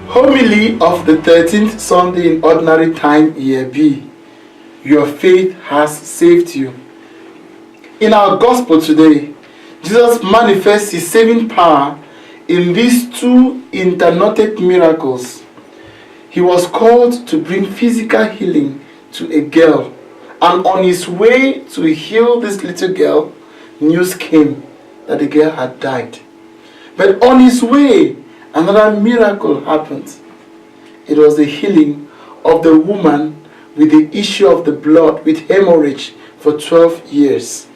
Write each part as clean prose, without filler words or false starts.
Homily of the 13th Sunday in Ordinary Time, Year B. Your faith has saved you. In our Gospel today, Jesus manifests his saving power in these two internoted miracles. He was called to bring physical healing to a girl, and on his way to heal this little girl, news came that the girl had died. But on his way, another miracle happened. It was the healing of the woman with the issue of the blood with hemorrhage for 12 years.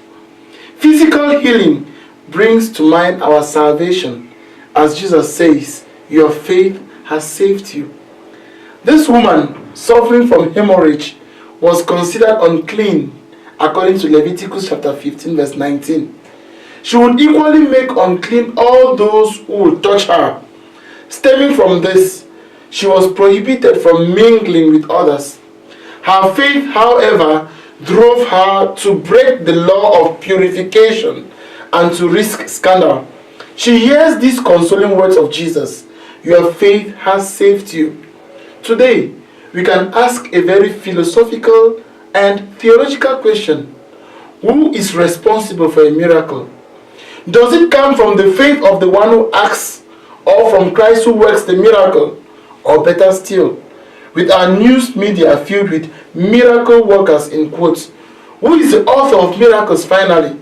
Physical healing brings to mind our salvation, as Jesus says, your faith has saved you. This woman suffering from hemorrhage was considered unclean according to Leviticus chapter 15 verse 19. She would equally make unclean all those who would touch her. Stemming from this, she was prohibited from mingling with others. Her faith, however, drove her to break the law of purification and to risk scandal. She hears these consoling words of Jesus, your faith has saved you. Today, we can ask a very philosophical and theological question. Who is responsible for a miracle? Does it come from the faith of the one who acts, or from Christ who works the miracle? Or better still, with our news media filled with miracle workers in quotes, who is the author of miracles finally?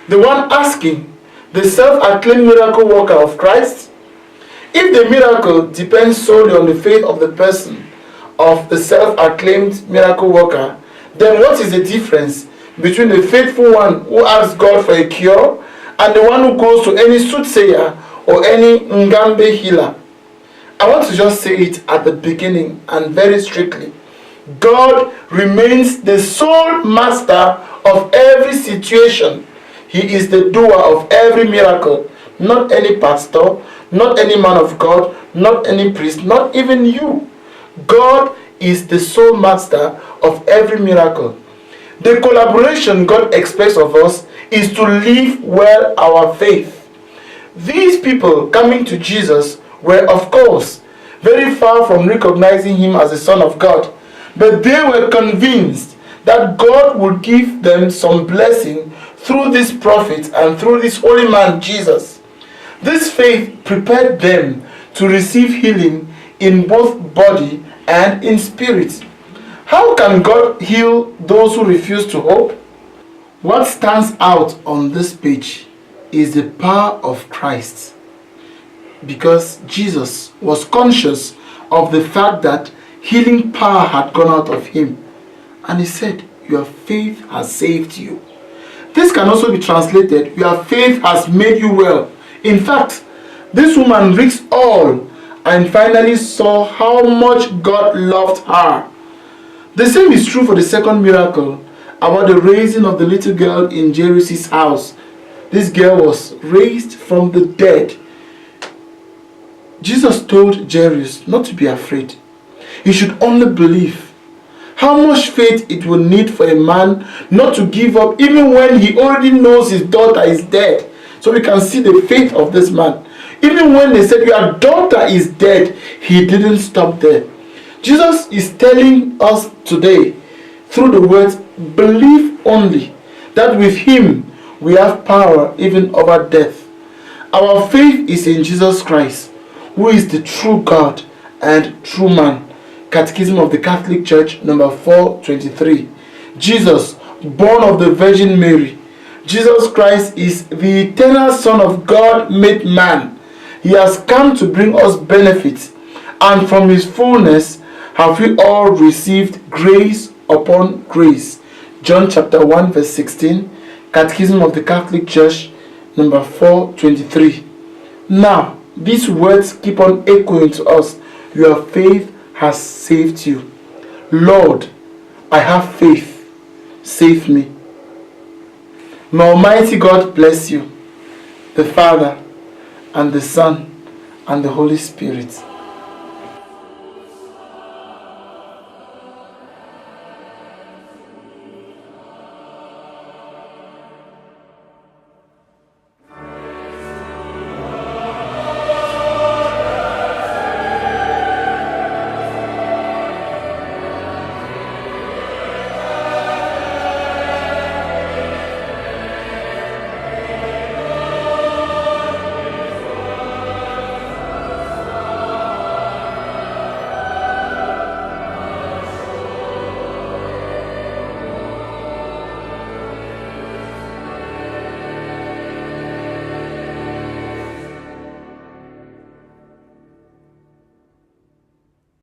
The one asking, the self-acclaimed miracle worker of Christ? If the miracle depends solely on the faith of the person, of the self-acclaimed miracle worker, then what is the difference between the faithful one who asks God for a cure and the one who goes to any soothsayer or any Ngambe healer? I want to just say it at the beginning and very strictly. God remains the sole master of every situation. He is the doer of every miracle. Not any pastor, not any man of God, not any priest, not even you. God is the sole master of every miracle. The collaboration God expects of us is to live well our faith. These people coming to Jesus were, of course, very far from recognizing him as the Son of God, but they were convinced that God would give them some blessing through this prophet and through this holy man, Jesus. This faith prepared them to receive healing in both body and in spirit. How can God heal those who refuse to hope? What stands out on this page is the power of Christ, because Jesus was conscious of the fact that healing power had gone out of him, and he said, your faith has saved you. This can also be translated, your faith has made you well. In fact, this woman risked all and finally saw how much God loved her. The same is true for the second miracle about the raising of the little girl in Jairus' house. This girl was raised from the dead. Jesus told Jairus not to be afraid. He should only believe. How much faith it will need for a man not to give up even when he already knows his daughter is dead. So we can see the faith of this man. Even when they said your daughter is dead, he didn't stop there. Jesus is telling us today through the words, believe only, that with him we have power even over death. Our faith is in Jesus Christ, who is the true God and true man. Catechism of the Catholic Church, number 423. Jesus, born of the Virgin Mary. Jesus Christ is the eternal Son of God made man. He has come to bring us benefits, and from his fullness have we all received grace upon grace. John chapter 1 verse 16, Catechism of the Catholic Church, number 423. Now, these words keep on echoing to us. Your faith has saved you. Lord, I have faith. Save me. May Almighty God bless you, the Father, and the Son, and the Holy Spirit.